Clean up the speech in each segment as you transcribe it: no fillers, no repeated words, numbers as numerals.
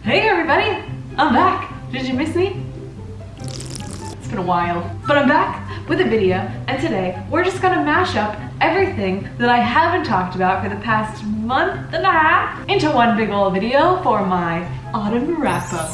Hey everybody, I'm back. Did you miss me? It's been a while, but I'm back with a video, and today we're just gonna mash up everything that I haven't talked about for the past month and a half into one big old video for my autumn wrap-up.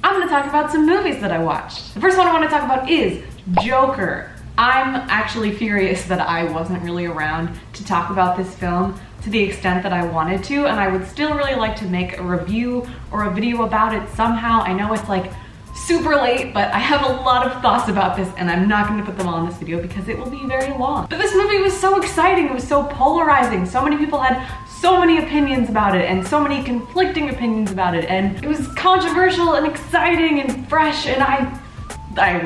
I'm gonna talk about some movies that I watched. The first one I want to talk about is Joker. I'm actually furious that I wasn't really around to talk about this film to the extent that I wanted to, and I would still really like to make a review or a video about it somehow. I know it's like super late, but I have a lot of thoughts about this and I'm not going to put them all in this video because it will be very long. But this movie was so exciting, it was so polarizing, so many people had so many opinions about it and so many conflicting opinions about it, and it was controversial and exciting and fresh, and I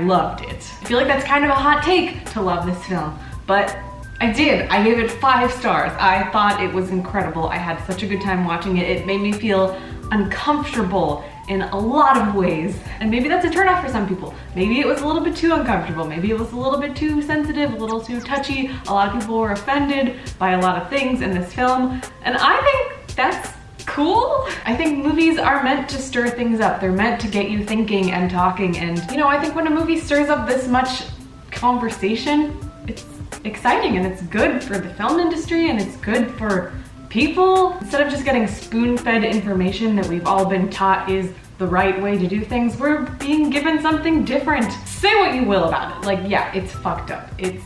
loved it. I feel like that's kind of a hot take to love this film, but I did. I gave it 5 stars. I thought it was incredible. I had such a good time watching it. It made me feel uncomfortable in a lot of ways, and maybe that's a turnoff for some people. Maybe it was a little bit too uncomfortable. Maybe it was a little bit too sensitive, a little too touchy. A lot of people were offended by a lot of things in this film, and I think that's cool. I think movies are meant to stir things up. They're meant to get you thinking and talking, and you know, I think when a movie stirs up this much conversation, it's exciting and it's good for the film industry and it's good for people. Instead of just getting spoon-fed information that we've all been taught is the right way to do things, we're being given something different. Say what you will about it. Like, yeah, it's fucked up. It's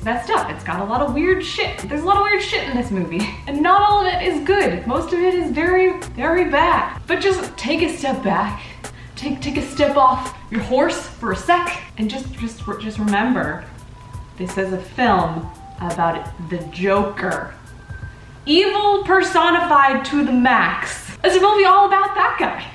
messed up. It's got a lot of weird shit. There's a lot of weird shit in this movie, and not all of it is good. Most of it is very, very bad. But just take a step back. Take a step off your horse for a sec, and just remember, this is a film about the Joker. Evil personified to the max. It's a movie all about that guy.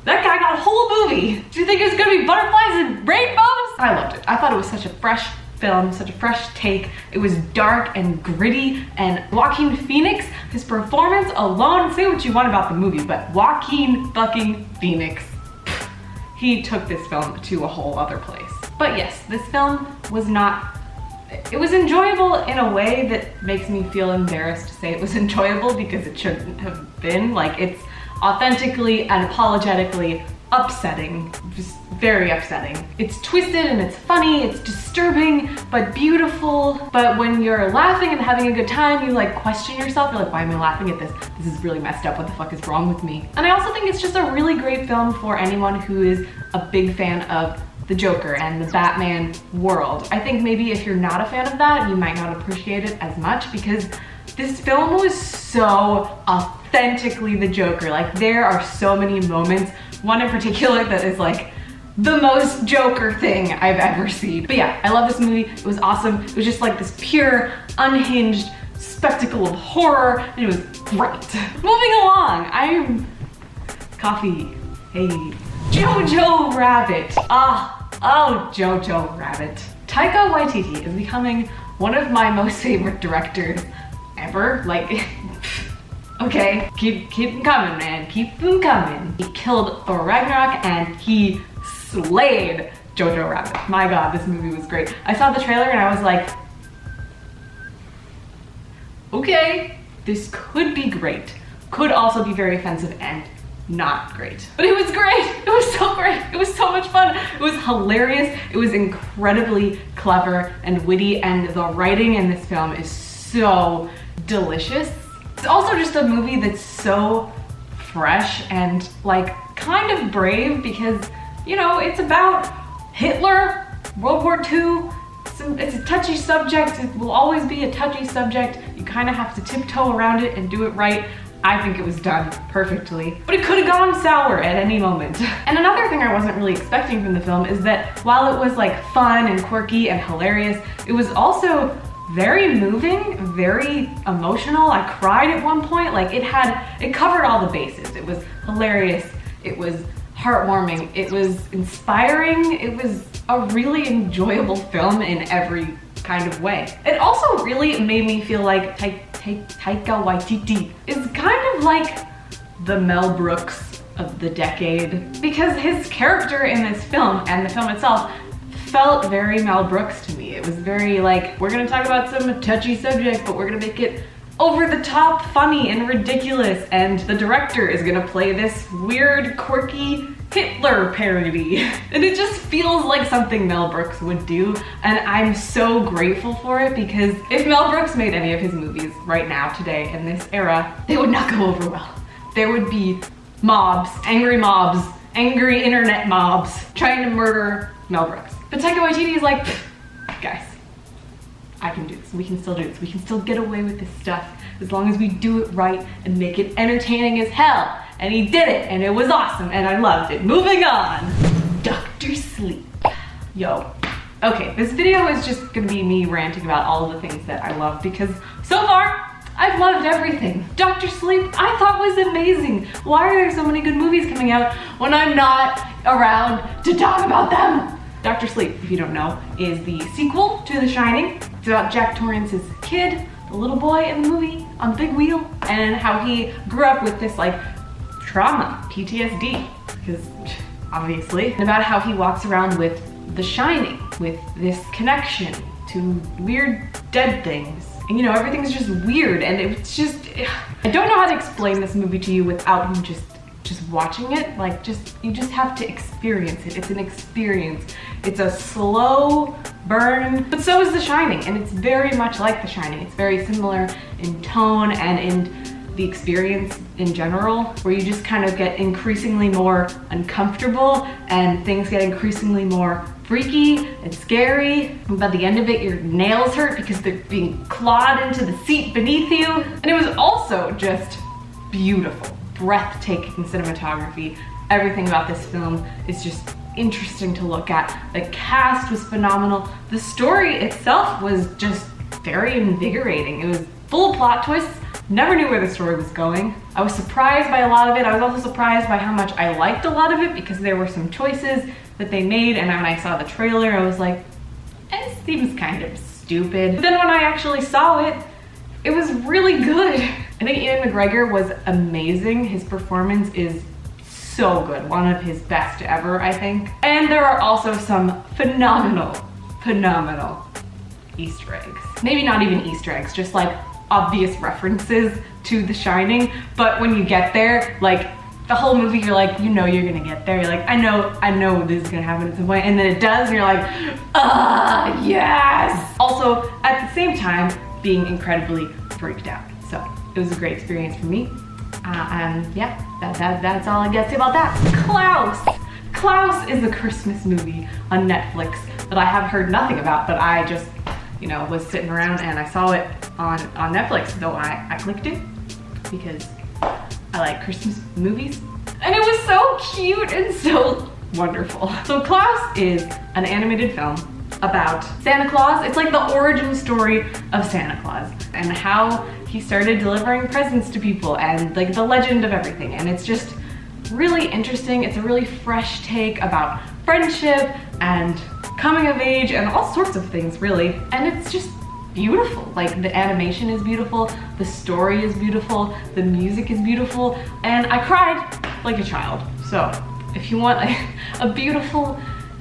That guy got a whole movie. Do you think it was gonna be butterflies and rainbows? I loved it. I thought it was such a fresh film, such a fresh take. It was dark and gritty, and Joaquin Phoenix, his performance alone, say what you want about the movie, but Joaquin fucking Phoenix, he took this film to a whole other place. But yes, this film was not, it was enjoyable in a way that makes me feel embarrassed to say it was enjoyable because it shouldn't have been. Like, it's authentically and apologetically upsetting, just very upsetting. It's twisted and it's funny, it's disturbing, but beautiful. But when you're laughing and having a good time, you like question yourself. You're like, why am I laughing at this? This is really messed up. What the fuck is wrong with me? And I also think it's just a really great film for anyone who is a big fan of the Joker and the Batman world. I think maybe if you're not a fan of that, you might not appreciate it as much because this film was so authentically the Joker. Like, there are so many moments, one in particular that is like the most Joker thing I've ever seen. But yeah, I love this movie. It was awesome. It was just like this pure, unhinged spectacle of horror, and it was great. Moving along, coffee. Hey. Jojo Rabbit. Oh, Jojo Rabbit. Taika Waititi is becoming one of my most favorite directors ever. Like, okay, keep them coming, man. Keep them coming. He killed Thor Ragnarok and he slayed Jojo Rabbit. My God, this movie was great. I saw the trailer and I was like, okay, this could be great. Could also be very offensive and not great. But it was great. It was so great. It was so much fun. It was hilarious. It was incredibly clever and witty, and the writing in this film is so delicious. It's also just a movie that's so fresh and like kind of brave because, you know, it's about Hitler, World War II. It's a touchy subject. It will always be a touchy subject. You kind of have to tiptoe around it and do it right. I think it was done perfectly, but it could have gone sour at any moment. And another thing I wasn't really expecting from the film is that while it was like fun and quirky and hilarious, it was also very moving, very emotional. I cried at one point. Like, it covered all the bases. It was hilarious. It was heartwarming. It was inspiring. It was a really enjoyable film in every kind of way. It also really made me feel like Taika Waititi is kind of like the Mel Brooks of the decade, because his character in this film and the film itself felt very Mel Brooks to me. It was very like, we're gonna talk about some touchy subject, but we're gonna make it over the top funny and ridiculous, and the director is gonna play this weird, quirky Hitler parody. And it just feels like something Mel Brooks would do, and I'm so grateful for it, because if Mel Brooks made any of his movies right now, today, in this era, they would not go over well. There would be mobs, angry internet mobs, trying to murder Mel Brooks. But Taika Waititi is like, guys, I can do this, we can still do this, we can still get away with this stuff as long as we do it right and make it entertaining as hell. And he did it, and it was awesome, and I loved it. Moving on. Dr. Sleep. Yo. Okay, this video is just gonna be me ranting about all of the things that I love, because so far, I've loved everything. Dr. Sleep, I thought was amazing. Why are there so many good movies coming out when I'm not around to talk about them? Dr. Sleep, if you don't know, is the sequel to The Shining. It's about Jack Torrance's kid, the little boy in the movie on the big wheel, and how he grew up with this like trauma, PTSD, because obviously, and about how he walks around with The Shining, with this connection to weird dead things. And you know, everything's just weird, and it's just, I don't know how to explain this movie to you without you just watching it. Like, you just have to experience it. It's an experience. It's a slow burn, but so is The Shining, and it's very much like The Shining. It's very similar in tone and in the experience in general, where you just kind of get increasingly more uncomfortable and things get increasingly more freaky and scary. And by the end of it, your nails hurt because they're being clawed into the seat beneath you. And it was also just beautiful, breathtaking cinematography. Everything about this film is just interesting to look at. The cast was phenomenal. The story itself was just very invigorating. It was full of plot twists. Never knew where the story was going. I was surprised by a lot of it. I was also surprised by how much I liked a lot of it, because there were some choices that they made, and when I saw the trailer, I was like, this seems kind of stupid. But then when I actually saw it, it was really good. I think Ian McGregor was amazing. His performance is so good. One of his best ever, I think. And there are also some phenomenal Easter eggs. Maybe not even Easter eggs, just like obvious references to The Shining, but when you get there, like the whole movie, you're like, you know you're gonna get there. You're like, I know this is gonna happen at some point, and then it does, and you're like, ah, yes! Also, at the same time, being incredibly freaked out. So, it was a great experience for me. And yeah, that's all I got to say about that. Klaus! Klaus is a Christmas movie on Netflix that I have heard nothing about, but I just, you know, was sitting around and I saw it on Netflix, so I clicked it because I like Christmas movies. And it was so cute and so wonderful. So Klaus is an animated film about Santa Claus. It's like the origin story of Santa Claus and how he started delivering presents to people and like the legend of everything. And it's just really interesting. It's a really fresh take about friendship and coming of age and all sorts of things, really. And it's just beautiful. Like, the animation is beautiful, the story is beautiful, the music is beautiful, and I cried like a child. So if you want a beautiful,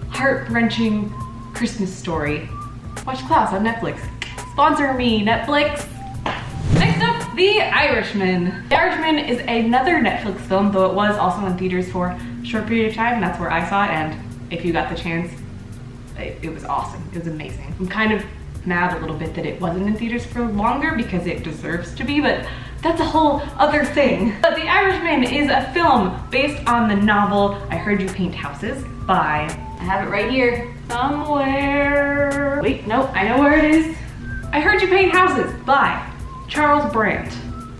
heart-wrenching Christmas story, watch Klaus on Netflix. Sponsor me, Netflix. Next up, The Irishman. The Irishman is another Netflix film, though it was also in theaters for a short period of time, and that's where I saw it, and if you got the chance, it was awesome. It was amazing. I'm kind of mad a little bit that it wasn't in theaters for longer because it deserves to be, but that's a whole other thing. But The Irishman is a film based on the novel I Heard You Paint Houses by, I have it right here somewhere. Wait, no, I know where it is. I Heard You Paint Houses by Charles Brandt.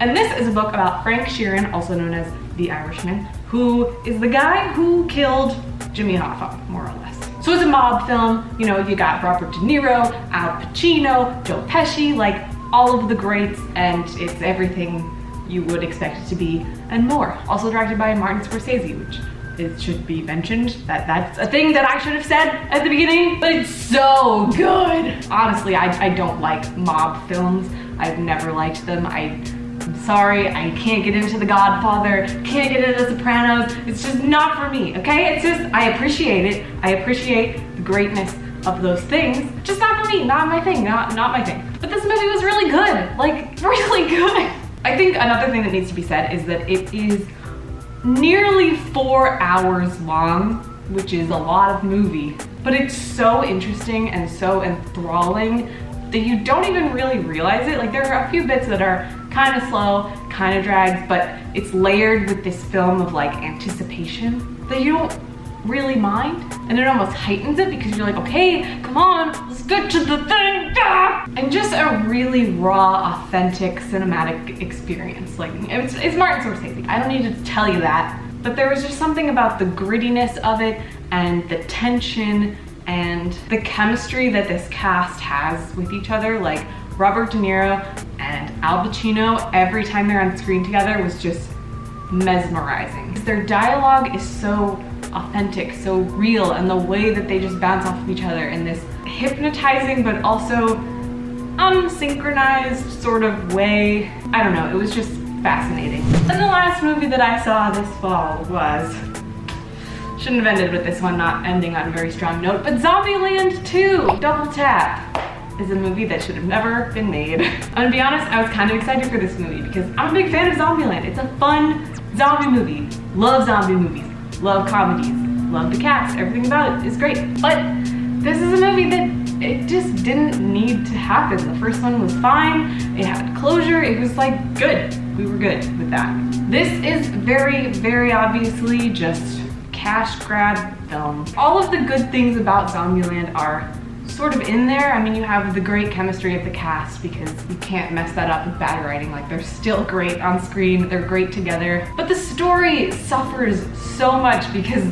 And this is a book about Frank Sheeran, also known as The Irishman, who is the guy who killed Jimmy Hoffa, more or less. So it's a mob film. You know, you got Robert De Niro, Al Pacino, Joe Pesci, like all of the greats, and it's everything you would expect it to be and more. Also directed by Martin Scorsese, which it should be mentioned that that's a thing that I should have said at the beginning, but it's so good. Honestly, I don't like mob films. I've never liked them. I'm sorry, I can't get into The Godfather, can't get into The Sopranos. It's just not for me, okay? It's just, I appreciate it. I appreciate the greatness of those things. Just not for me, not my thing, not my thing. But this movie was really good, like really good. I think another thing that needs to be said is that it is nearly 4 hours long, which is a lot of movie, but it's so interesting and so enthralling that you don't even really realize it. Like there are a few bits that are kind of slow, kind of drags, but it's layered with this film of like anticipation that you don't really mind, and it almost heightens it because you're like, okay, come on, let's get to the thing. Ah! And just a really raw, authentic cinematic experience. Like it's Martin Scorsese. I don't need to tell you that, but there was just something about the grittiness of it and the tension and the chemistry that this cast has with each other. Like Robert De Niro and Al Pacino, every time they're on screen together, was just mesmerizing. Their dialogue is so authentic, so real, and the way that they just bounce off of each other in this hypnotizing but also unsynchronized sort of way. I don't know, it was just fascinating. And the last movie that I saw this fall was, shouldn't have ended with this one not ending on a very strong note, but Zombieland 2, Double Tap, is a movie that should have never been made. I'm gonna be honest, I was kind of excited for this movie because I'm a big fan of Zombieland. It's a fun zombie movie. Love zombie movies. Love comedies, love the cast, everything about it is great. But this is a movie that it just didn't need to happen. The first one was fine, it had closure, it was like good. We were good with that. This is very, very obviously just cash grab film. All of the good things about Zombieland are sort of in there. I mean, you have the great chemistry of the cast because you can't mess that up with bad writing. Like they're still great on screen, they're great together. But the story suffers so much because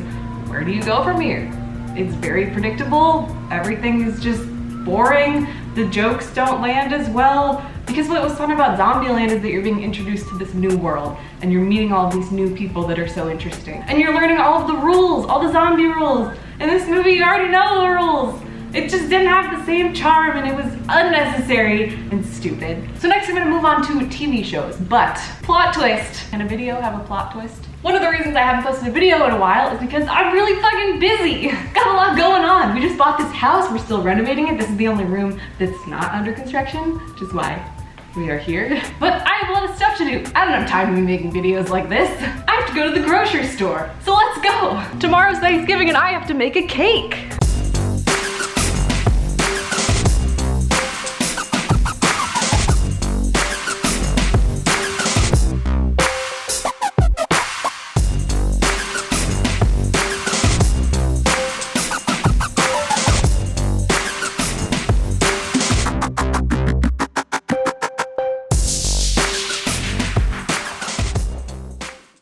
where do you go from here? It's very predictable. Everything is just boring. The jokes don't land as well. Because what was fun about Zombieland is that you're being introduced to this new world and you're meeting all of these new people that are so interesting. And you're learning all of the rules, all the zombie rules. In this movie, you already know the rules. It just didn't have the same charm and it was unnecessary and stupid. So next I'm gonna move on to TV shows, but plot twist. Can a video have a plot twist? One of the reasons I haven't posted a video in a while is because I'm really fucking busy. Got a lot going on. We just bought this house, we're still renovating it. This is the only room that's not under construction, which is why we are here. But I have a lot of stuff to do. I don't have time to be making videos like this. I have to go to the grocery store, so let's go. Tomorrow's Thanksgiving and I have to make a cake.